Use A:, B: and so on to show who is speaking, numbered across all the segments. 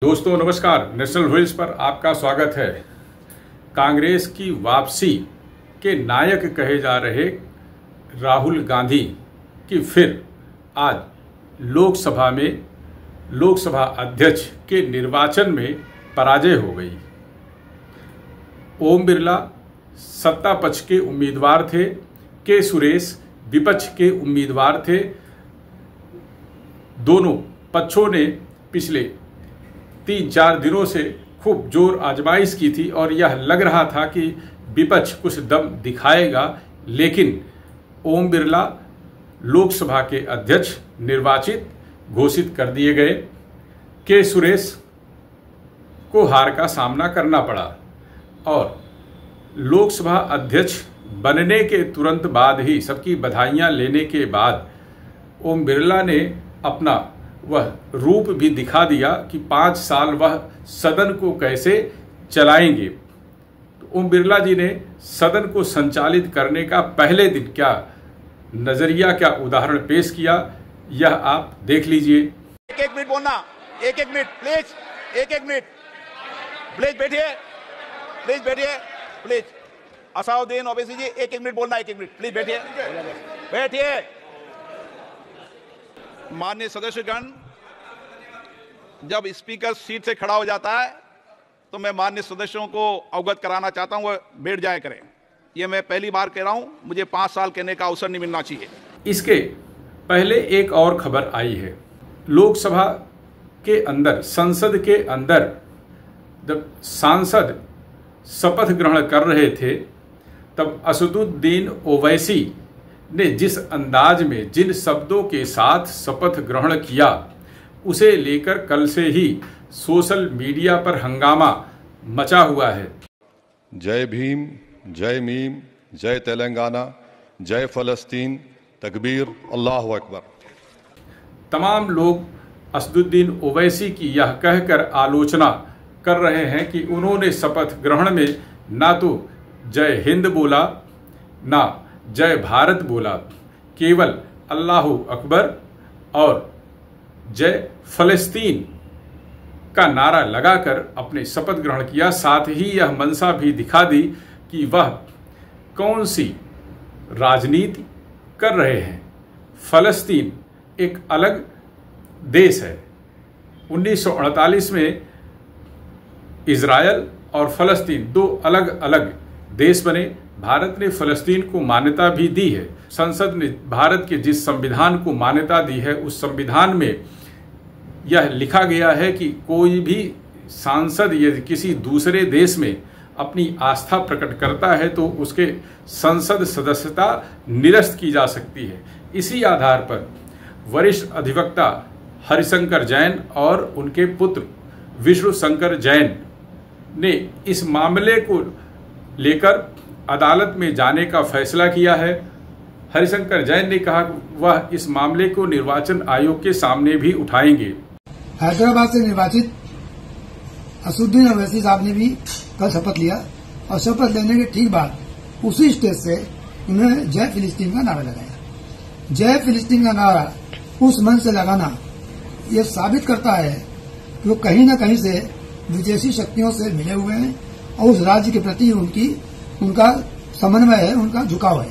A: दोस्तों नमस्कार, national wheels पर आपका स्वागत है। कांग्रेस की वापसी के नायक कहे जा रहे राहुल गांधी की फिर आज लोकसभा अध्यक्ष के निर्वाचन में पराजय हो गई। ओम बिरला सत्ता पक्ष के उम्मीदवार थे, के सुरेश विपक्ष के उम्मीदवार थे। दोनों पक्षों ने पिछले 3-4 दिनों से खूब जोर आजमाइश की थी और यह लग रहा था कि विपक्ष कुछ दम दिखाएगा, लेकिन ओम बिरला लोकसभा के अध्यक्ष निर्वाचित घोषित कर दिए गए। के सुरेश को हार का सामना करना पड़ा और लोकसभा अध्यक्ष बनने के तुरंत बाद ही सबकी बधाइयां लेने के बाद ओम बिरला ने अपना वह रूप भी दिखा दिया कि 5 साल वह सदन को कैसे चलाएंगे। तो ओम बिरला जी ने सदन को संचालित करने का पहले दिन क्या नजरिया, क्या उदाहरण पेश किया, यह आप देख लीजिए।
B: एक मिनट बोलना, एक मिनट प्लीज, एक मिनट प्लीज बैठिए, प्लीज असाउद्दीन ओवैसी जी, एक मिनट बोलना, 1 मिनट प्लीज बैठिए। माननीय सदस्यगण, जब स्पीकर सीट से खड़ा हो जाता है तो मैं माननीय सदस्यों को अवगत कराना चाहता हूं, वह बैठ जाया करें। यह मैं पहली बार कह रहा हूं, मुझे 5 साल कहने का अवसर नहीं मिलना चाहिए।
A: इसके पहले एक और खबर आई है। लोकसभा के अंदर, संसद के अंदर जब सांसद शपथ ग्रहण कर रहे थे तब असदुद्दीन ओवैसी ने जिस अंदाज में, जिन शब्दों के साथ शपथ ग्रहण किया, उसे लेकर कल से ही सोशल मीडिया पर हंगामा मचा हुआ है।
C: जय भीम, जय मीम, जय तेलंगाना, जय फलस्तीन, तकबीर, अल्लाहु अकबर। तमाम लोग
A: असदुद्दीन ओवैसी की यह कहकर आलोचना कर रहे हैं कि उन्होंने शपथ ग्रहण में ना तो जय हिंद बोला, ना जय भारत बोला, केवल अल्लाहु अकबर और जय फलस्तीन का नारा लगाकर अपने शपथ ग्रहण किया। साथ ही यह मंशा भी दिखा दी कि वह कौन सी राजनीति कर रहे हैं। फलस्तीन एक अलग देश है। 1948 में इजरायल और फलस्तीन 2 अलग अलग देश बने। भारत ने फलस्तीन को मान्यता भी दी है। संसद ने भारत के जिस संविधान को मान्यता दी है, उस संविधान में यह लिखा गया है कि कोई भी सांसद यदि किसी दूसरे देश में अपनी आस्था प्रकट करता है तो उसके संसद सदस्यता निरस्त की जा सकती है। इसी आधार पर वरिष्ठ अधिवक्ता हरिशंकर जैन और उनके पुत्र विष्णु शंकर जैन ने इस मामले को लेकर अदालत में जाने का फैसला किया है। हरिशंकर जैन ने कहा वह इस मामले को निर्वाचन आयोग के सामने भी उठाएंगे।
D: हैदराबाद से निर्वाचित असदुद्दीन ओवैसी साहब ने भी कल शपथ लिया और शपथ लेने के ठीक बाद उसी स्टेज से उन्होंने जय फिलिस्तीन का नारा लगाया। जय फिलिस्तीन का नारा उस मन से लगाना यह साबित करता है कि वो कहीं न कहीं से विदेशी शक्तियों से मिले हुए हैं और उस राज्य के प्रति उनका समन्वय है, उनका झुकाव है।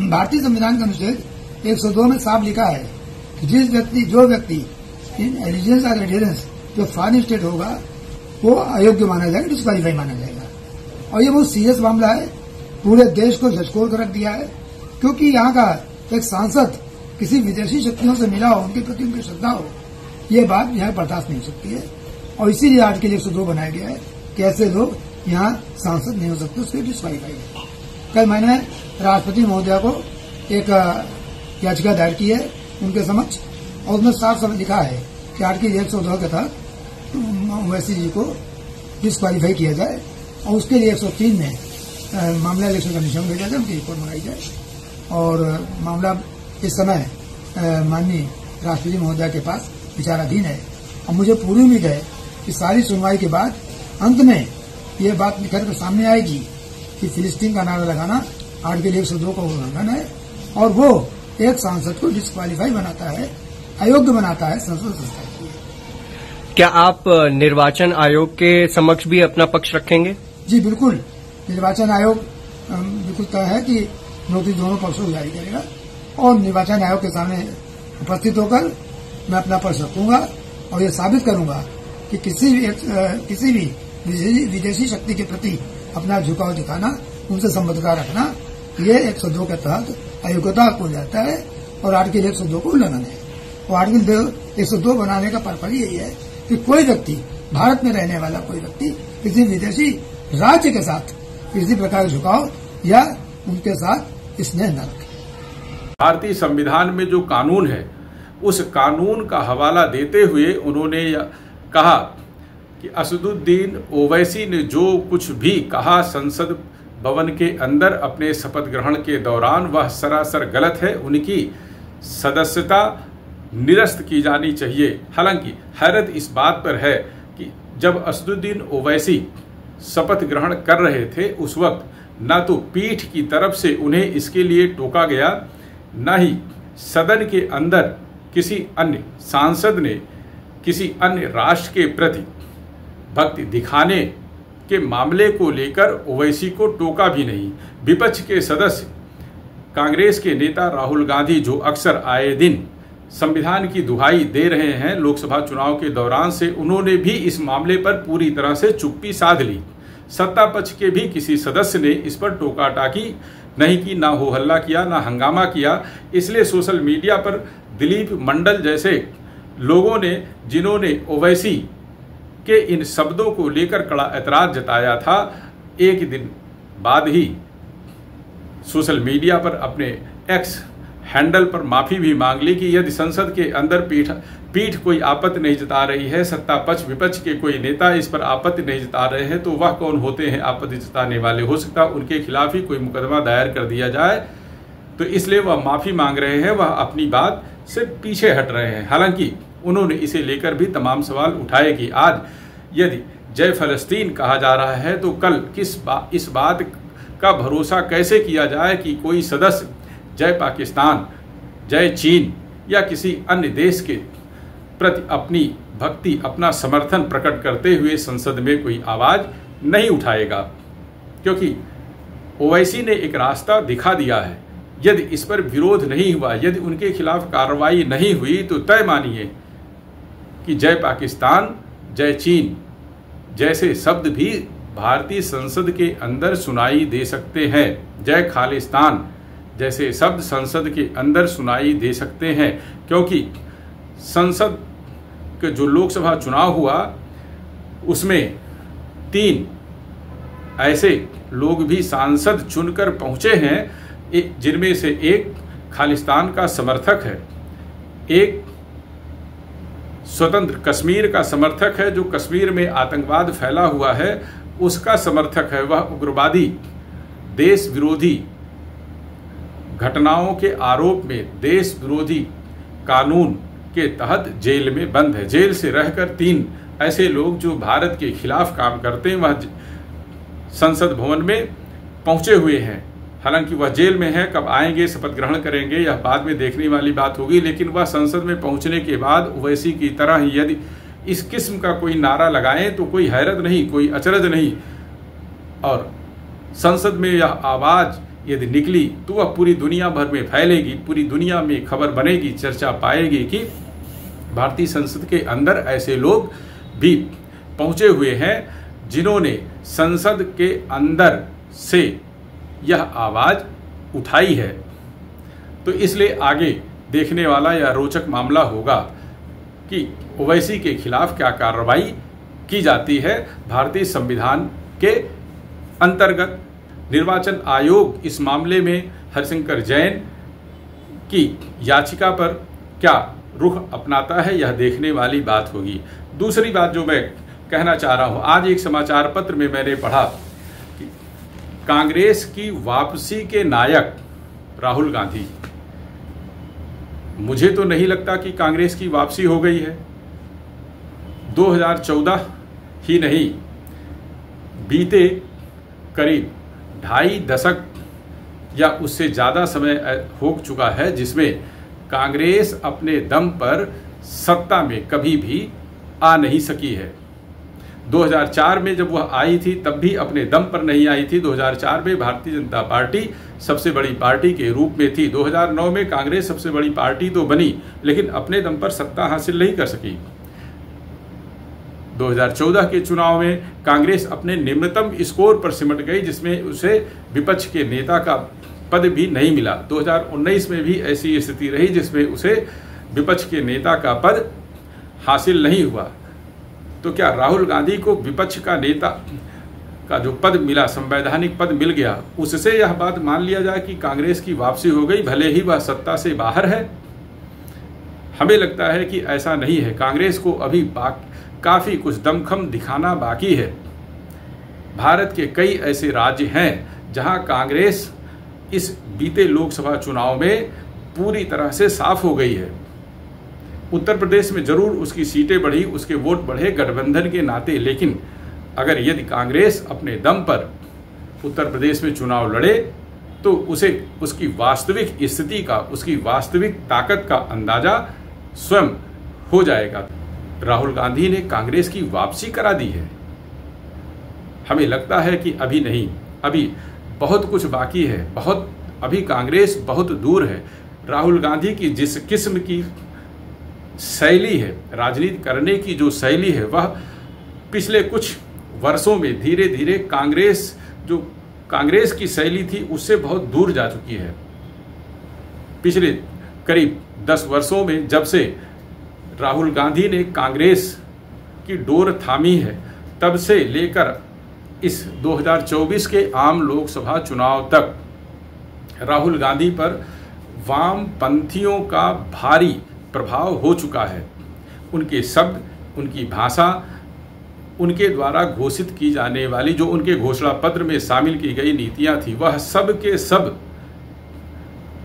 D: भारतीय संविधान का अनुच्छेद 102 में साफ लिखा है कि जो व्यक्ति इन एलिजेंस और एडियरेंस जो फॉरेन स्टेट होगा वो अयोग्य माना जाएगा, डिस्क्वालीफाई माना जाएगा। और ये बहुत सीरियस मामला है, पूरे देश को झकझोर कर रख दिया है, क्योंकि यहाँ का एक सांसद किसी विदेशी शक्तियों से मिला हो, उनके प्रति उनकी श्रद्धा हो, ये बात यहाँ बर्दाश्त नहीं हो सकती है। और इसीलिए आर्टिकल 102 बनाया गया है कि ऐसे लोग यहाँ सांसद नहीं हो सकते, उसके डिस्क्वालीफाई है। कल मैंने राष्ट्रपति महोदया को एक याचिका दायर की है उनके समक्ष, और उसमें साफ साफ लिखा है कि आर्टिकल 102 के तहत ओवैसी जी को डिस्क्वालीफाई किया जाए और उसके लिए 103 में मामला इलेक्शन कमीशन भेजा जाए, उनकी रिपोर्ट मंगाई जाए। और मामला इस समय माननीय राष्ट्रपति महोदया के पास विचाराधीन है और मुझे पूरी उम्मीद है कि सारी सुनवाई के बाद अंत में ये बात निकल कर सामने आएगी कि फिलिस्तीन का नारा लगाना आर्टिकल 102 का उल्लंघन है और वो एक सांसद को डिस्क्वालीफाई बनाता है, अयोग्य बनाता है संसद सदस्य के लिए।
E: क्या आप निर्वाचन आयोग के समक्ष भी अपना पक्ष रखेंगे?
D: जी बिल्कुल, निर्वाचन आयोग बिल्कुल तय है कि नोटिस दोनों पक्षों को जारी करेगा और निर्वाचन आयोग के सामने उपस्थित होकर मैं अपना पक्ष रखूंगा और ये साबित करूंगा कि किसी भी विदेशी शक्ति के प्रति अपना झुकाव दिखाना, उनसे संबद्धता रखना, ये 102 के तहत अयोग्यता को जाता है और आर्टिकल 102 को उल्लंघन है। और आर्टिकल 102 बनाने का पर्पज यही है कि कोई व्यक्ति, भारत में रहने वाला कोई व्यक्ति किसी विदेशी राज्य के साथ किसी प्रकार का झुकाव या उनके साथ स्नेह न रखे।
A: भारतीय संविधान में जो कानून है उस कानून का हवाला देते हुए उन्होंने कहा कि असदुद्दीन ओवैसी ने जो कुछ भी कहा संसद भवन के अंदर अपने शपथ ग्रहण के दौरान वह सरासर गलत है, उनकी सदस्यता निरस्त की जानी चाहिए। हालांकि हैरत इस बात पर है कि जब असदुद्दीन ओवैसी शपथ ग्रहण कर रहे थे उस वक्त न तो पीठ की तरफ से उन्हें इसके लिए टोका गया, न ही सदन के अंदर किसी अन्य सांसद ने किसी अन्य राष्ट्र के प्रति भक्ति दिखाने के मामले को लेकर ओवैसी को टोका भी नहीं। विपक्ष के सदस्य कांग्रेस के नेता राहुल गांधी, जो अक्सर आए दिन संविधान की दुहाई दे रहे हैं लोकसभा चुनाव के दौरान से, उन्होंने भी इस मामले पर पूरी तरह से चुप्पी साध ली। सत्ता पक्ष के भी किसी सदस्य ने इस पर टोका टाकी नहीं की, ना हो हल्ला किया, ना हंगामा किया। इसलिए सोशल मीडिया पर दिलीप मंडल जैसे लोगों ने, जिन्होंने ओवैसी के इन शब्दों को लेकर कड़ा ऐतराज जताया था, एक दिन बाद ही सोशल मीडिया पर अपने एक्स हैंडल पर माफी भी मांग ली कि यदि संसद के अंदर पीठ कोई आपत्ति नहीं जता रही है, सत्ता पक्ष विपक्ष के कोई नेता इस पर आपत्ति नहीं जता रहे हैं, तो वह कौन होते हैं आपत्ति जताने वाले? हो सकता है उनके खिलाफ ही कोई मुकदमा दायर कर दिया जाए, तो इसलिए वह माफी मांग रहे हैं, वह अपनी बात से पीछे हट रहे हैं। हालांकि उन्होंने इसे लेकर भी तमाम सवाल उठाए कि आज यदि जय फलस्तीन कहा जा रहा है तो कल इस बात का भरोसा कैसे किया जाए कि कोई सदस्य जय पाकिस्तान, जय चीन या किसी अन्य देश के प्रति अपनी भक्ति, अपना समर्थन प्रकट करते हुए संसद में कोई आवाज नहीं उठाएगा, क्योंकि ओवैसी ने एक रास्ता दिखा दिया है। यदि इस पर विरोध नहीं हुआ, यदि उनके खिलाफ कार्रवाई नहीं हुई, तो तय मानिए कि जय पाकिस्तान, जय चीन जैसे शब्द भी भारतीय संसद के अंदर सुनाई दे सकते हैं। जय खालिस्तान जैसे शब्द संसद के अंदर सुनाई दे सकते हैं, क्योंकि संसद के जो लोकसभा चुनाव हुआ उसमें 3 ऐसे लोग भी सांसद चुनकर पहुंचे हैं, जिनमें से एक खालिस्तान का समर्थक है, एक स्वतंत्र कश्मीर का समर्थक है, जो कश्मीर में आतंकवाद फैला हुआ है उसका समर्थक है। वह उग्रवादी, देश विरोधी घटनाओं के आरोप में देश विरोधी कानून के तहत जेल में बंद है। जेल से रहकर 3 ऐसे लोग जो भारत के खिलाफ काम करते हैं वह संसद भवन में पहुंचे हुए हैं। हालांकि वह जेल में है, कब आएंगे, शपथ ग्रहण करेंगे, यह बाद में देखने वाली बात होगी। लेकिन वह संसद में पहुंचने के बाद ओवैसी की तरह ही यदि इस किस्म का कोई नारा लगाएं तो कोई हैरत नहीं, कोई अचरज नहीं, और संसद में यह आवाज यदि निकली तो वह पूरी दुनिया भर में फैलेगी, पूरी दुनिया में खबर बनेगी, चर्चा पाएगी कि भारतीय संसद के अंदर ऐसे लोग भी पहुंचे हुए हैं जिन्होंने संसद के अंदर से यह आवाज उठाई है। तो इसलिए आगे देखने वाला यह रोचक मामला होगा कि ओवैसी के खिलाफ क्या कार्रवाई की जाती है। भारतीय संविधान के अंतर्गत निर्वाचन आयोग इस मामले में हरिशंकर जैन की याचिका पर क्या रुख अपनाता है, यह देखने वाली बात होगी। दूसरी बात जो मैं कहना चाह रहा हूं, आज एक समाचार पत्र में मैंने पढ़ा कि कांग्रेस की वापसी के नायक राहुल गांधी। मुझे तो नहीं लगता कि कांग्रेस की वापसी हो गई है। 2014 ही नहीं, बीते करीब 2.5 दशक या उससे ज़्यादा समय हो चुका है जिसमें कांग्रेस अपने दम पर सत्ता में कभी भी आ नहीं सकी है। 2004 में जब वह आई थी तब भी अपने दम पर नहीं आई थी। 2004 में भारतीय जनता पार्टी सबसे बड़ी पार्टी के रूप में थी। 2009 में कांग्रेस सबसे बड़ी पार्टी तो बनी, लेकिन अपने दम पर सत्ता हासिल नहीं कर सकी। 2014 के चुनाव में कांग्रेस अपने निम्नतम स्कोर पर सिमट गई, जिसमें उसे विपक्ष के नेता का पद भी नहीं मिला। 2019 में भी ऐसी स्थिति रही जिसमें उसे विपक्ष के नेता का पद हासिल नहीं हुआ। तो क्या राहुल गांधी को विपक्ष का नेता का जो पद मिला, संवैधानिक पद मिल गया, उससे यह बात मान लिया जाए कि कांग्रेस की वापसी हो गई, भले ही वह सत्ता से बाहर है? हमें लगता है कि ऐसा नहीं है। कांग्रेस को अभी काफी कुछ दमखम दिखाना बाकी है। भारत के कई ऐसे राज्य हैं जहां कांग्रेस इस बीते लोकसभा चुनाव में पूरी तरह से साफ हो गई है। उत्तर प्रदेश में जरूर उसकी सीटें बढ़ी, उसके वोट बढ़े गठबंधन के नाते, लेकिन अगर यदि कांग्रेस अपने दम पर उत्तर प्रदेश में चुनाव लड़े तो उसे उसकी वास्तविक स्थिति का, उसकी वास्तविक ताकत का अंदाजा स्वयं हो जाएगा। राहुल गांधी ने कांग्रेस की वापसी करा दी है। हमें लगता है कि अभी नहीं, अभी बहुत कुछ बाकी है, अभी कांग्रेस बहुत दूर है। राहुल गांधी की जिस किस्म की शैली है, राजनीति करने की जो शैली है, वह पिछले कुछ वर्षों में धीरे धीरे कांग्रेस की शैली थी उससे बहुत दूर जा चुकी है। पिछले करीब 10 वर्षों में जब से राहुल गांधी ने कांग्रेस की डोर थामी है, तब से लेकर इस 2024 के आम लोकसभा चुनाव तक राहुल गांधी पर वामपंथियों का भारी प्रभाव हो चुका है। उनके शब्द, उनकी भाषा, उनके द्वारा घोषित की जाने वाली जो उनके घोषणा पत्र में शामिल की गई नीतियां थी, वह सब के सब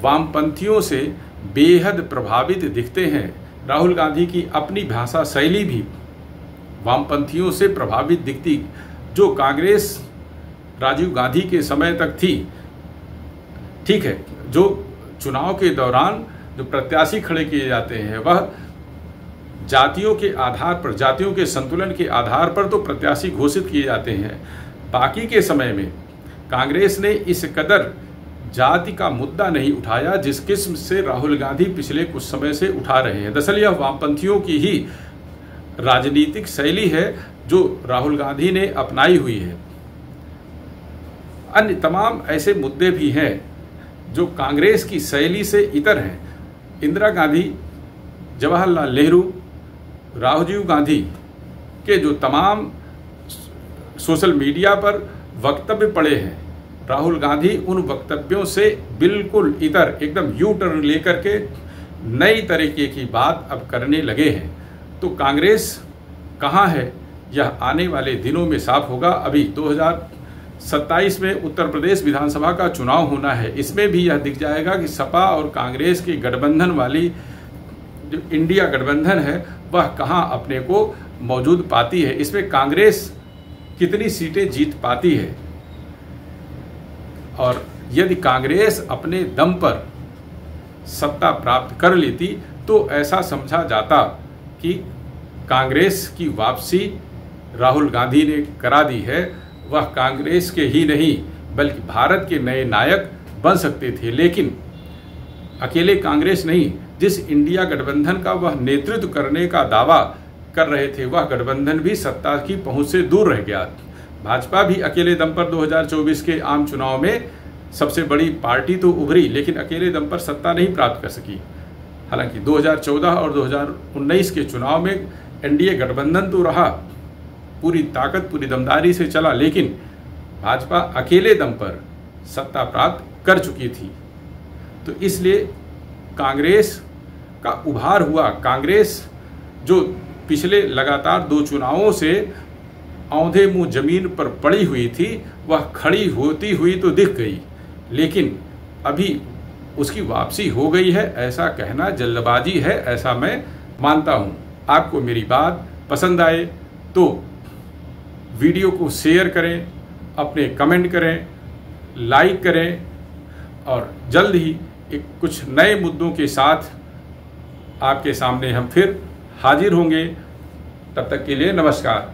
A: वामपंथियों से बेहद प्रभावित दिखते हैं। राहुल गांधी की अपनी भाषा शैली भी वामपंथियों से प्रभावित दिखती, जो कांग्रेस राजीव गांधी के समय तक थी। ठीक है, जो चुनाव के दौरान जो प्रत्याशी खड़े किए जाते हैं वह जातियों के आधार पर, जातियों के संतुलन के आधार पर तो प्रत्याशी घोषित किए जाते हैं। बाकी के समय में कांग्रेस ने इस कदर जाति का मुद्दा नहीं उठाया जिस किस्म से राहुल गांधी पिछले कुछ समय से उठा रहे हैं। दरअसल यह वामपंथियों की ही राजनीतिक शैली है जो राहुल गांधी ने अपनाई हुई है। अन्य तमाम ऐसे मुद्दे भी हैं जो कांग्रेस की शैली से इतर हैं। इंदिरा गांधी, जवाहरलाल नेहरू, राजीव गांधी के जो तमाम सोशल मीडिया पर वक्तव्य पड़े हैं, राहुल गांधी उन वक्तव्यों से बिल्कुल इतर, एकदम यू टर्न लेकर के नई तरीके की बात अब करने लगे हैं। तो कांग्रेस कहाँ है, यह आने वाले दिनों में साफ होगा। अभी 2027 में उत्तर प्रदेश विधानसभा का चुनाव होना है, इसमें भी यह दिख जाएगा कि सपा और कांग्रेस की गठबंधन वाली जो इंडिया गठबंधन है वह कहाँ अपने को मौजूद पाती है, इसमें कांग्रेस कितनी सीटें जीत पाती है। और यदि कांग्रेस अपने दम पर सत्ता प्राप्त कर लेती तो ऐसा समझा जाता कि कांग्रेस की वापसी राहुल गांधी ने करा दी है। वह कांग्रेस के ही नहीं बल्कि भारत के नए नायक बन सकते थे, लेकिन अकेले कांग्रेस नहीं, जिस इंडिया गठबंधन का वह नेतृत्व करने का दावा कर रहे थे वह गठबंधन भी सत्ता की पहुंच से दूर रह गया। भाजपा भी अकेले दम पर 2024 के आम चुनाव में सबसे बड़ी पार्टी तो उभरी, लेकिन अकेले दम पर सत्ता नहीं प्राप्त कर सकी। हालांकि 2014 और 2019 के चुनाव में एनडीए गठबंधन तो रहा, पूरी ताकत पूरी दमदारी से चला, लेकिन भाजपा अकेले दम पर सत्ता प्राप्त कर चुकी थी। तो इसलिए कांग्रेस का उभार हुआ। कांग्रेस जो पिछले लगातार 2 चुनावों से औंधे मुंह जमीन पर पड़ी हुई थी वह खड़ी होती हुई तो दिख गई, लेकिन अभी उसकी वापसी हो गई है, ऐसा कहना जल्दबाजी है, ऐसा मैं मानता हूं। आपको मेरी बात पसंद आए तो वीडियो को शेयर करें, अपने कमेंट करें, लाइक करें और जल्द ही कुछ नए मुद्दों के साथ आपके सामने हम फिर हाजिर होंगे। तब तक के लिए नमस्कार।